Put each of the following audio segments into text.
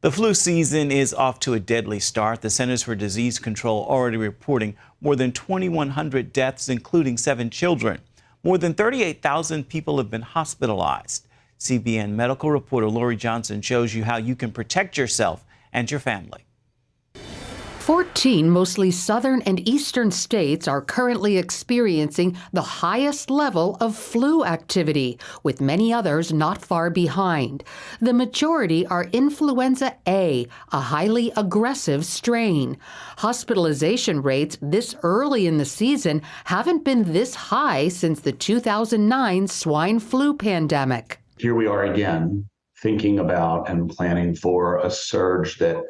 The flu season is off to a deadly start. The Centers for Disease Control already reporting more than 2,100 deaths, including 7 children. More than 38,000 people have been hospitalized. CBN medical reporter Lori Johnson shows you how you can protect yourself and your family. 14 mostly southern and eastern states are currently experiencing the highest level of flu activity, with many others not far behind. The majority are influenza A, a highly aggressive strain. Hospitalization rates this early in the season haven't been this high since the 2009 swine flu pandemic. Here we are again, thinking about and planning for a surge that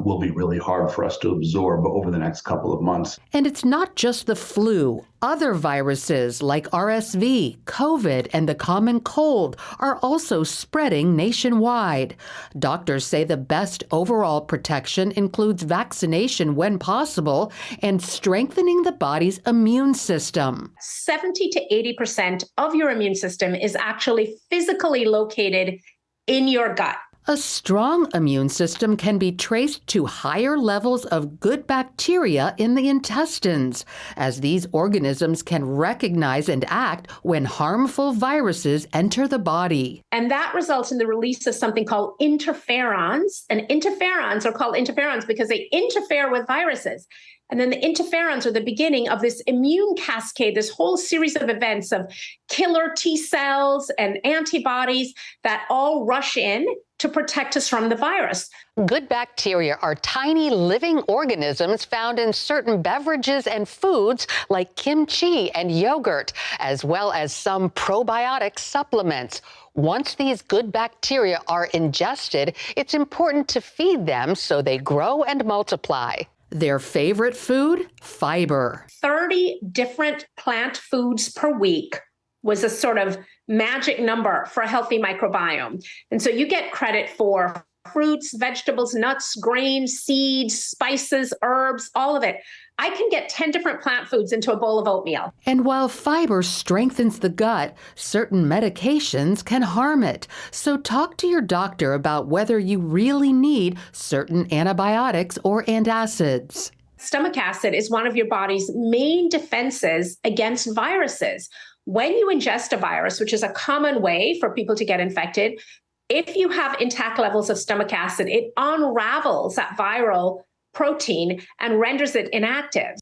will be really hard for us to absorb over the next couple of months. And it's not just the flu. Other viruses like RSV, COVID, and the common cold are also spreading nationwide. Doctors say the best overall protection includes vaccination when possible and strengthening the body's immune system. 70 to 80% of your immune system is actually physically located in your gut. A strong immune system can be traced to higher levels of good bacteria in the intestines, as these organisms can recognize and act when harmful viruses enter the body. And that results in the release of something called interferons. And interferons are called interferons because they interfere with viruses. And then the interferons are the beginning of this immune cascade, this whole series of events of killer T cells and antibodies that all rush in to protect us from the virus. Good bacteria are tiny living organisms found in certain beverages and foods like kimchi and yogurt, as well as some probiotic supplements. Once these good bacteria are ingested, it's important to feed them so they grow and multiply. Their favorite food? Fiber. 30 different plant foods per week was a sort of magic number for a healthy microbiome. And so you get credit for fruits, vegetables, nuts, grains, seeds, spices, herbs, all of it. I can get 10 different plant foods into a bowl of oatmeal. And while fiber strengthens the gut, certain medications can harm it. So talk to your doctor about whether you really need certain antibiotics or antacids. Stomach acid is one of your body's main defenses against viruses. When you ingest a virus, which is a common way for people to get infected, if you have intact levels of stomach acid, it unravels that viral protein and renders it inactive.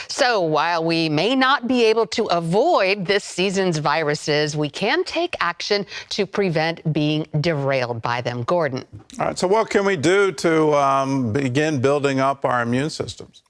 So while we may not be able to avoid this season's viruses, we can take action to prevent being derailed by them. Gordon. All right, so what can we do to begin building up our immune systems?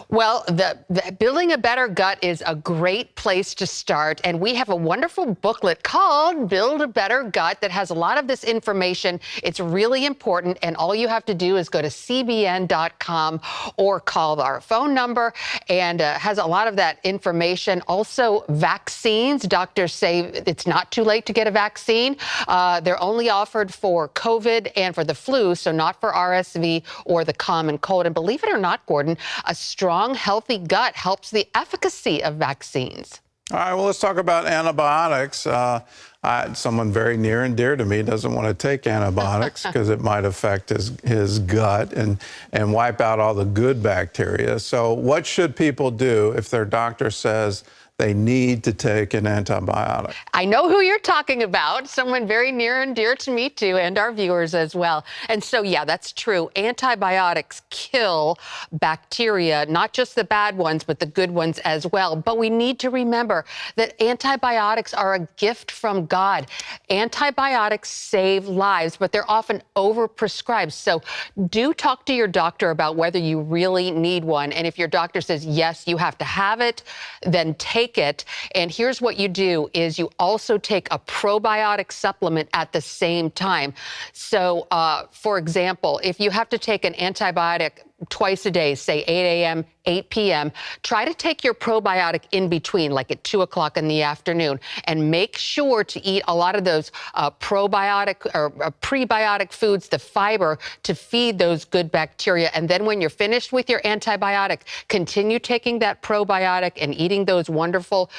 Well, the Building a Better Gut is a great place to start, and we have a wonderful booklet called Build a Better Gut that has a lot of this information. It's really important, and all you have to do is go to cbn.com or call our phone number, and has a lot of that information. Also, vaccines. Doctors say it's not too late to get a vaccine. They're only offered for COVID and for the flu, so not for RSV or the common cold. And believe it or not, Gordon, a strong, healthy gut helps the efficacy of vaccines. All right, well, let's talk about antibiotics. Someone very near and dear to me doesn't want to take antibiotics because it might affect his gut and wipe out all the good bacteria. So what should people do if their doctor says they need to take an antibiotic? I know who you're talking about, someone very near and dear to me too, and our viewers as well. And so, yeah, that's true. Antibiotics kill bacteria, not just the bad ones, but the good ones as well. But we need to remember that antibiotics are a gift from God. Antibiotics save lives, but they're often overprescribed. So do talk to your doctor about whether you really need one. And if your doctor says, yes, you have to have it, then take it. And here's what you do is you also take a probiotic supplement at the same time. So, for example, if you have to take an antibiotic twice a day, say 8 a.m., 8 p.m., try to take your probiotic in between, like at 2 o'clock in the afternoon, and make sure to eat a lot of those probiotic or prebiotic foods, the fiber, to feed those good bacteria. And then when you're finished with your antibiotic, continue taking that probiotic and eating those wonderful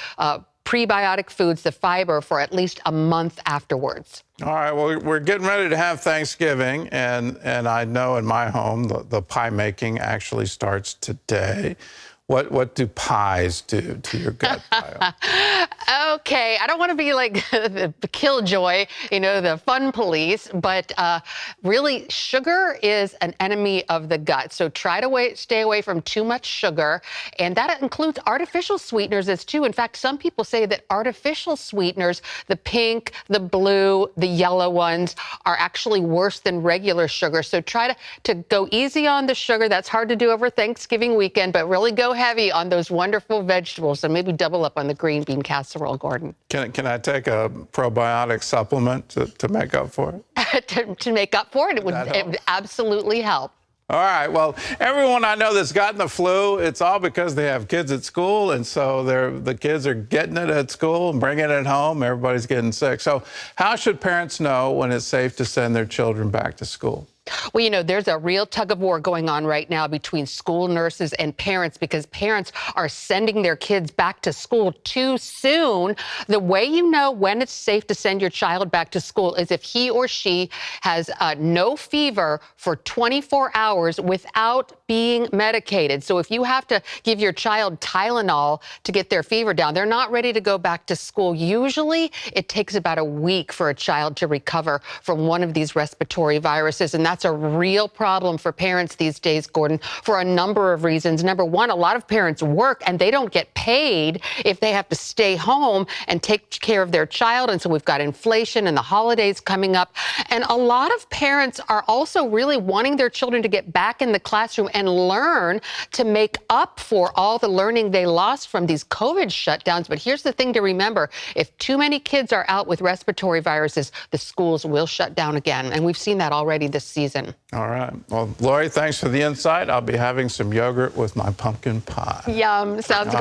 prebiotic foods, the fiber, for at least a month afterwards. All right, well, we're getting ready to have Thanksgiving, and I know in my home the pie making actually starts today. What do pies do to your gut bio? Okay, I don't want to be like the killjoy, the fun police, but really sugar is an enemy of the gut. So try to stay away from too much sugar, and that includes artificial sweeteners as too. In fact, some people say that artificial sweeteners, the pink, the blue, the yellow ones, are actually worse than regular sugar. So try to go easy on the sugar. That's hard to do over Thanksgiving weekend, but really go heavy on those wonderful vegetables, and maybe double up on the green bean casserole, Gordon. Can I take a probiotic supplement to make up for it? to make up for it, it would absolutely help. All right. Well, everyone I know that's gotten the flu, it's all because they have kids at school, and so the kids are getting it at school and bringing it home. Everybody's getting sick. So how should parents know when it's safe to send their children back to school? Well, there's a real tug of war going on right now between school nurses and parents, because parents are sending their kids back to school too soon. The way you know when it's safe to send your child back to school is if he or she has no fever for 24 hours without being medicated. So if you have to give your child Tylenol to get their fever down, they're not ready to go back to school. Usually it takes about a week for a child to recover from one of these respiratory viruses, and that's a real problem for parents these days, Gordon, for a number of reasons. Number one, a lot of parents work and they don't get paid if they have to stay home and take care of their child. And so we've got inflation and the holidays coming up. And a lot of parents are also really wanting their children to get back in the classroom and learn to make up for all the learning they lost from these COVID shutdowns. But here's the thing to remember. If too many kids are out with respiratory viruses, the schools will shut down again. And we've seen that already this season. All right. Well, Lori, thanks for the insight. I'll be having some yogurt with my pumpkin pie. Yum. Sounds good.